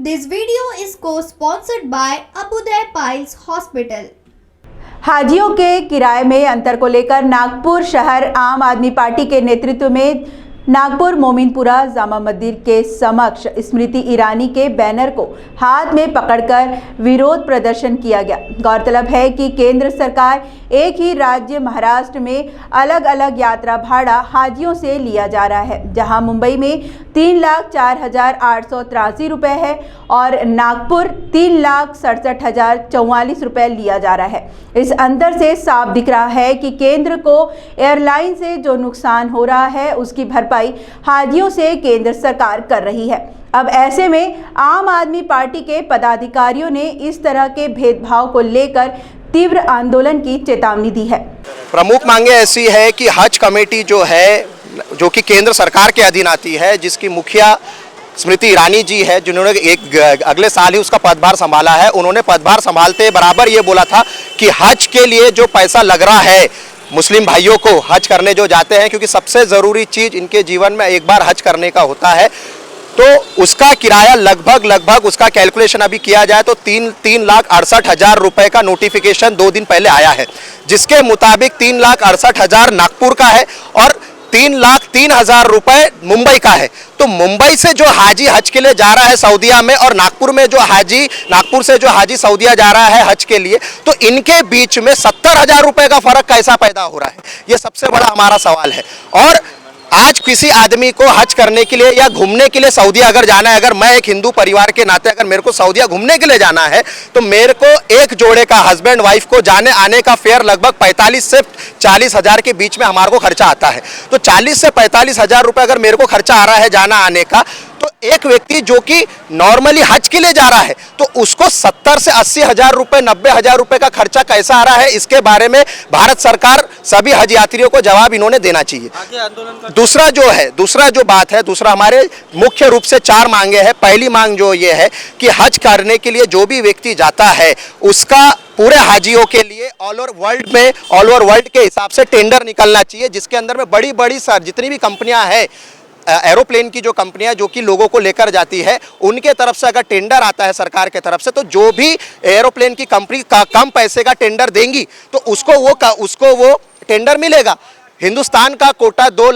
This video is co-sponsored by Abudai Piles Hospital. हाजियों के किराए में अंतर को लेकर नागपुर शहर आम आदमी पार्टी के नेतृत्व में नागपुर मोमिनपुरा जामा मंदिर के समक्ष स्मृति ईरानी के बैनर को हाथ में पकड़कर विरोध प्रदर्शन किया गया। गौरतलब है कि केंद्र सरकार एक ही राज्य महाराष्ट्र में अलग अलग यात्रा भाड़ा हाजियों से लिया जा रहा है, जहां मुंबई में 3,04,883 रुपये है और नागपुर 3,67,044 रुपये लिया जा रहा है। इस अंतर से साफ दिख रहा है कि केंद्र को एयरलाइन से जो नुकसान हो रहा है उसकी भरपाई हाजियों से केंद्र सरकार कर रही है। अब ऐसे में आम आदमी पार्टी के पदाधिकारियों ने इस तरह के भेदभाव को लेकर तीव्र आंदोलन की चेतावनी दी है। प्रमुख मांगे ऐसी है कि हज कमेटी जो है, जो कि केंद्र सरकार के अधीन आती है, जिसकी मुखिया स्मृति ईरानी जी है, जिन्होंने अगले साल ही उसका पदभार संभाला है, उन्होंने पदभार संभालते बराबर ये बोला था कि हज के लिए जो पैसा लग रहा है मुस्लिम भाइयों को हज करने जो जाते हैं, क्योंकि सबसे ज़रूरी चीज़ इनके जीवन में एक बार हज करने का होता है, तो उसका किराया लगभग उसका कैलकुलेशन अभी किया जाए तो 3,68,000 रुपये का नोटिफिकेशन 2 दिन पहले आया है, जिसके मुताबिक 3,68,000 नागपुर का है और 3,03,000 रुपये मुंबई का है। तो मुंबई से जो हाजी हज के लिए जा रहा है सऊदीया में और नागपुर से जो हाजी सऊदीया जा रहा है हज के लिए, तो इनके बीच में 70,000 रुपये का फर्क कैसा पैदा हो रहा है, ये सबसे बड़ा हमारा सवाल है। और आज किसी आदमी को हज करने के लिए या घूमने के लिए सऊदीया अगर जाना है, अगर मैं एक हिंदू परिवार के नाते अगर मेरे को सऊदीया घूमने के लिए जाना है, तो मेरे को एक जोड़े का हस्बैंड वाइफ को जाने आने का फेयर लगभग 45 से 40,000 के बीच में हमारे को खर्चा आता है। तो 40 से 45,000 रुपये अगर मेरे को खर्चा आ रहा है जाना आने का, तो एक व्यक्ति जो कि नॉर्मली हज के लिए जा रहा है तो उसको 70 से 80,000 रुपये 90,000 रुपये का खर्चा कैसा आ रहा है, इसके बारे में भारत सरकार सभी हज यात्रियों को जवाब इन्होंने देना चाहिए। दूसरा हमारे मुख्य रूप से 4 मांगे हैं। पहली मांग जो ये है कि हज करने के लिए जो भी व्यक्ति जाता है उसका पूरे हाजियों के लिए ऑल ओवर वर्ल्ड के हिसाब से टेंडर निकलना चाहिए, जिसके अंदर में बड़ी जितनी भी कंपनियां हैं, एरोप्लेन की जो कंपनियां जो कि लोगों को लेकर जाती है, उनके तरफ से अगर टेंडर आता है सरकार के तरफ से, तो जो भी एरोप्लेन की कंपनी का कम पैसे का टेंडर देंगी तो उसको वो टेंडर मिलेगा। हिंदुस्तान का कोटा 2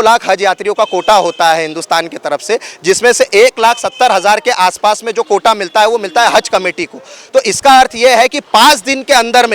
लाख हज यात्रियों का कोटा होता है हिंदुस्तान की तरफ से, जिसमें से 1,70,000 के आसपास में जो कोटा मिलता है वो मिलता है हज कमेटी को। तो इसका अर्थ ये है कि 5 दिन के अंदर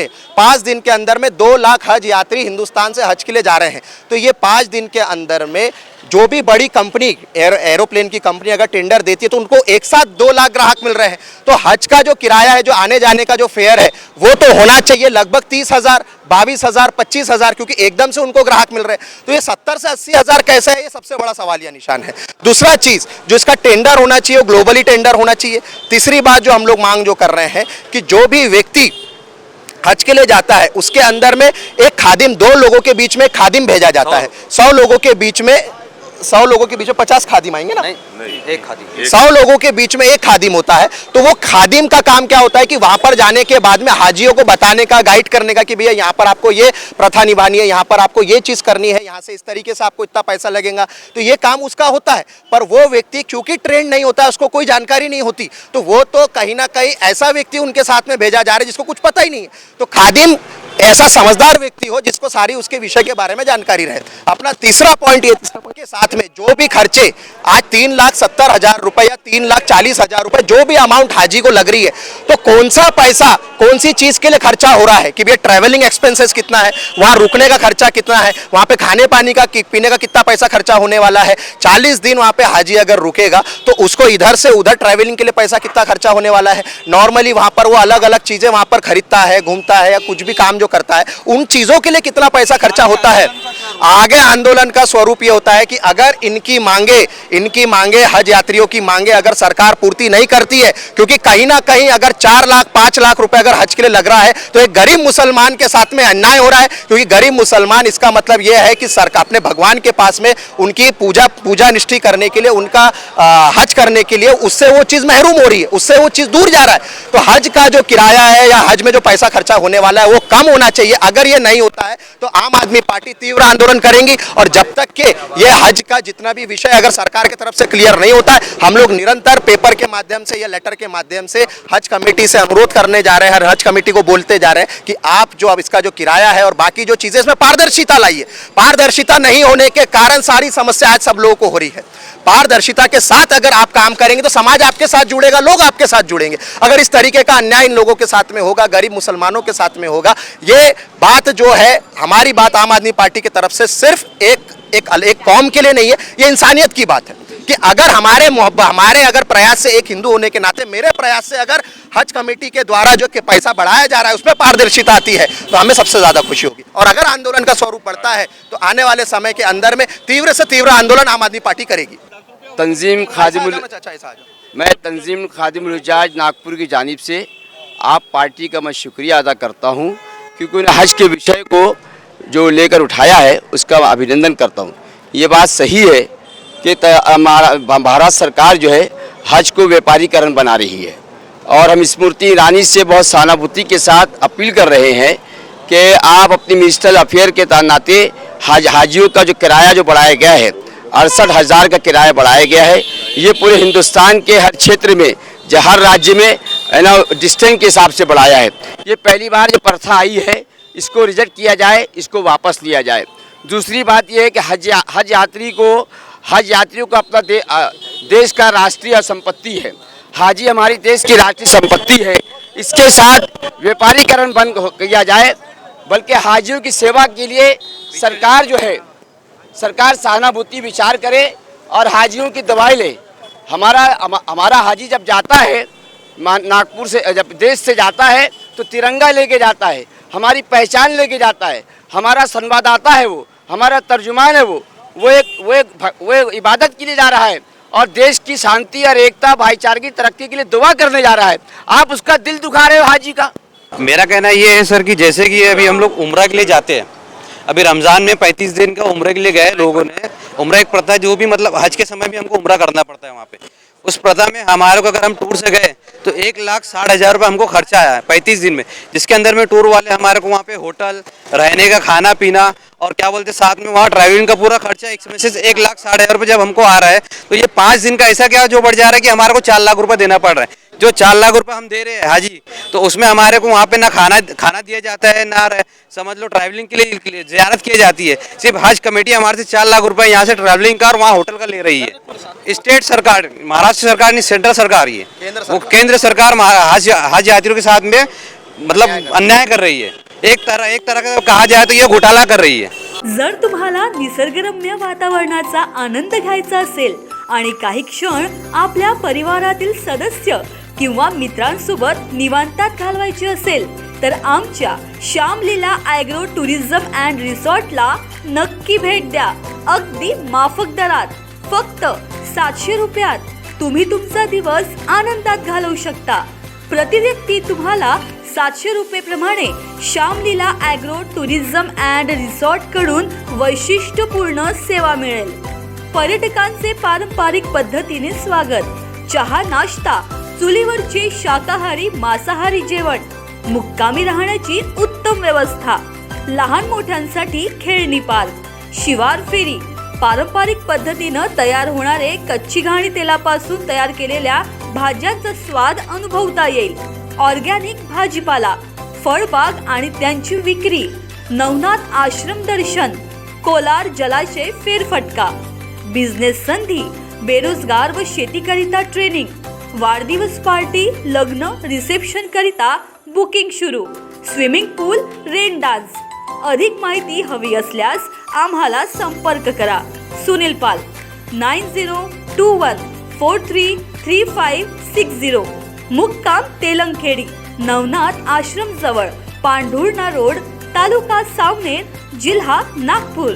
में 2 लाख हज यात्री हिंदुस्तान से हज के लिए जा रहे हैं। तो ये 5 दिन के अंदर में जो भी बड़ी कंपनी एरोप्लेन की कंपनी अगर टेंडर देती है तो उनको एक साथ 2 लाख ग्राहक मिल रहे हैं। तो हज का जो किराया है, जो आने जाने का जो फेयर है, वो तो होना चाहिए लगभग 30,000, 22,000, 25,000, क्योंकि एकदम से उनको ग्राहक मिल रहे हैं। तो ये 70 से 80,000 कैसे है, ये सबसे बड़ा सवालिया निशान है। दूसरा चीज जो इसका टेंडर होना चाहिए, ग्लोबली टेंडर होना चाहिए। तीसरी बात जो हम लोग मांग जो कर रहे हैं कि जो भी व्यक्ति हज के लिए जाता है उसके अंदर में एक खादिम, 2 लोगों के बीच में खादिम भेजा जाता है। 100 लोगों के बीच में 50 खादिम आएंगे ना? नहीं, एक खादिम। 100 लोगों के बीच में एक खादिम होता है। तो वो खादिम का काम क्या होता है कि वहां पर जाने के बाद में हाजियों को बताने का, गाइड करने का कि भैया यहाँ पर आपको ये प्रथा निभानी है, यहाँ पर आपको ये चीज करनी है, यहाँ से इस तरीके से आपको इतना पैसा लगेगा। तो ये काम उसका होता है। पर वो व्यक्ति क्योंकि ट्रेंड नहीं होता है, उसको कोई जानकारी नहीं होती, तो वो तो कहीं ना कहीं ऐसा व्यक्ति उनके साथ में भेजा जा रहा है जिसको कुछ पता ही नहीं है। तो खादिम ऐसा समझदार व्यक्ति हो जिसको सारी उसके विषय के बारे में जानकारी रहे। अपना तीसरा पॉइंट ये के साथ में जो भी खर्चे आज 3,70,000 रुपये या 3,40,000 रुपये जो भी अमाउंट हाजी को लग रही है, तो कौन सा पैसा कौन सी चीज के लिए खर्चा हो रहा है कि भैया ट्रैवलिंग एक्सपेंसेस कितना है, वहाँ रुकने का खर्चा कितना है, वहाँ पे खाने पानी का पीने का कितना पैसा खर्चा होने वाला है। 40 दिन वहाँ पे हाजी अगर रुकेगा तो उसको इधर से उधर ट्रैवलिंग के लिए पैसा कितना खर्चा होने वाला है। नॉर्मली वहाँ पर वो अलग अलग चीजें वहाँ पर खरीदता है, घूमता है या कुछ भी काम जो करता है, उन चीजों के लिए कितना पैसा खर्चा होता है। आगे आंदोलन का स्वरूप ये होता है कि अगर इनकी मांगे हज यात्रियों की मांगे अगर सरकार पूर्ति नहीं करती है, क्योंकि कहीं ना कहीं अगर 4 लाख 5 लाख रुपए अगर हज के लिए लग रहा है तो एक गरीब मुसलमान के साथ में अन्याय हो रहा है। क्योंकि गरीब मुसलमान, इसका मतलब यह है कि सरकार अपने भगवान के पास में उनकी पूजा निष्ठा करने के लिए, उनका हज करने के लिए उससे वो चीज महरूम हो रही है, उससे वो चीज दूर जा रहा है। तो हज का जो किराया है या हज में जो पैसा खर्चा होने वाला है वो कम होना चाहिए। अगर ये नहीं होता है तो आम आदमी पार्टी तीव्र आंदोलन करेंगी और जब तक के ये हज का जितना भी विषय अगर सरकार की तरफ से क्लियर नहीं होता है, हम लोग निरंतर पेपर के माध्यम से या लेटर के माध्यम से हज कमेटी से अनुरोध करने जा रहे हैं, हर हज कमेटी को बोलते जा रहे हैं कि आप जो अब इसका जो किराया है और बाकी जो चीजें इसमें पारदर्शिता लाइए। पारदर्शिता नहीं होने के कारण सारी समस्या आज सब लोगों को हो रही है। पारदर्शिता के साथ अगर आप काम करेंगे तो समाज आपके साथ जुड़ेगा, लोग आपके साथ जुड़ेंगे। अगर इस तरीके का अन्याय इन लोगों के साथ में होगा, गरीब मुसलमानों के साथ में होगा, ये बात जो है, हमारी बात आम आदमी पार्टी की तरफ से सिर्फ एक कौम के लिए नहीं है, ये इंसानियत की बात है कि अगर हमारे अगर प्रयास से, एक हिंदू होने के नाते मेरे प्रयास से अगर हज कमेटी के द्वारा जो कि पैसा बढ़ाया जा रहा है उसमें पारदर्शिता आती है तो हमें सबसे ज्यादा खुशी होगी। और अगर आंदोलन का स्वरूप बढ़ता है तो आने वाले समय के अंदर में तीव्र से तीव्र आंदोलन आम आदमी पार्टी करेगी। तंजीम खादिमुल हुज्जाज नागपुर की जानिब से आप पार्टी का मैं शुक्रिया अदा करता हूं, क्योंकि उन्हें हज के विषय को जो लेकर उठाया है उसका अभिनंदन करता हूं। ये बात सही है कि भारत सरकार जो है हज को व्यापारीकरण बना रही है, और हम स्मृति ईरानी से बहुत सहानुभूति के साथ अपील कर रहे हैं कि आप अपनी मिनिस्ट्रियल अफेयर के नाते हाजियों का जो किराया जो बढ़ाया गया है, 68,000 का किराया बढ़ाया गया है, ये पूरे हिंदुस्तान के हर क्षेत्र में, हर राज्य में है ना, डिस्टेंस के हिसाब से बढ़ाया है। ये पहली बार जो प्रथा आई है इसको रिजेक्ट किया जाए, इसको वापस लिया जाए। दूसरी बात यह है कि हज यात्रियों को अपना देश का राष्ट्रीय संपत्ति है। हाजी हमारी देश की राष्ट्रीय संपत्ति है, इसके साथ व्यापारीकरण बंद किया जाए, बल्कि हाजियों की सेवा के लिए सरकार सहानुभूति विचार करे और हाजियों की दवाई ले। हमारा हाजी जब जाता है नागपुर से, जब देश से जाता है तो तिरंगा लेके जाता है, हमारी पहचान लेके जाता है, हमारा संवाददाता है वो, हमारा तर्जुमान है वो एक इबादत के लिए जा रहा है और देश की शांति और एकता भाईचारे की तरक्की के लिए दुआ करने जा रहा है। आप उसका दिल दुखा रहे हो हाजी का। मेरा कहना ये है सर कि जैसे कि अभी हम लोग उम्रा के लिए जाते हैं, अभी रमज़ान में 35 दिन का उम्रा के लिए गए लोगों ने। उम्रा एक प्रथा जो भी मतलब हज के समय भी हमको उम्रा करना पड़ता है वहाँ पे। उस प्रथा में हमारे को अगर हम टूर से गए तो 1,60,000 रुपये हमको खर्चा आया है 35 दिन में, जिसके अंदर में टूर वाले हमारे को वहाँ पे होटल, रहने का, खाना पीना और क्या बोलते साथ में वहाँ ट्रैवलिंग का पूरा खर्चा एक्सपेंसेस 1,60,000 रुपये जब हमको आ रहा है तो ये 5 दिन का ऐसा क्या जो बढ़ जा रहा है कि हमारे को 4 लाख रुपये देना पड़ रहा है। जो 4 लाख रुपए हम दे रहे हैं हाजी, तो उसमें हमारे को वहाँ पे ना खाना दिया जाता है, ना समझ लो ट्रैवलिंग के लिए ज़ियारत की जाती है। सिर्फ हज कमेटी हमारे से 4 लाख रुपए यहाँ से ट्रैवलिंग का और वहाँ होटल का ले रही है। स्टेट सरकार, महाराष्ट्र सरकार नहीं, सेंट्रल सरकार, ये वो केंद्र सरकार हज यात्रियों के साथ में मतलब अन्याय कर रही है। एक तरह का कहा जाए तो ये घोटाला कर रही है। जर तुम्हाला निसर्गरम्य वातावरणाचा आनंद घ्यायचा असेल आणि काही क्षण आपल्या परिवारातील सदस्य किंवा मित्रांसोबत निवांतात घालवायची असेल तर आमच्या श्यामलीला ॲग्रो टुरिझम अँड रिसॉर्टला नक्की भेट द्या। अगदी माफक दरात फक्त 700 रुपयात तुम्ही तुमचा दिवस आनंदात घालवू शकता। प्रति व्यक्ती तुम्हाला 700 रुपये प्रमाणे Shyamlila agro tourism and resort कडून वैशिष्ट्यपूर्ण सेवा मिळेल। पर्यटकांचे पारंपरिक पद्धतीने स्वागत, चहा नाश्ता, चुलीवरचे शाकाहारी मांसाहारी जेवण, मुक्कामी राहण्याची उत्तम व्यवस्था, लहान मोठ्यांसाठी खेळणी पार्क, शिवार फेरी, पारंपरिक पद्धतीने तयार होणारे कच्ची घाणी तेलापासून तयार केलेल्या भाज्यांचा स्वाद अनुभवता येईल, ऑर्गॅनिक भाजीपाला, फळबाग आणि त्यांची विक्री, नवनाथ आश्रम दर्शन, कोलार जलाशय फेरफटका, बिझनेस संधी, बेरोजगार व शेतीकरिता ट्रेनिंग, वाढदिवस पार्टी, लग्न, रिसेप्शन करिता बुकिंग सुरू, स्विमिंग पूल, रेन डान्स। अधिक माहिती हवी असल्यास आम्हाला संपर्क करा। सुनील पाल 9021433560, मुक्काम तेलंगखेडी, नवनाथ आश्रम जवळ, पांढुर्णा रोड, तालुका सावनेर, जिल्हा नागपूर।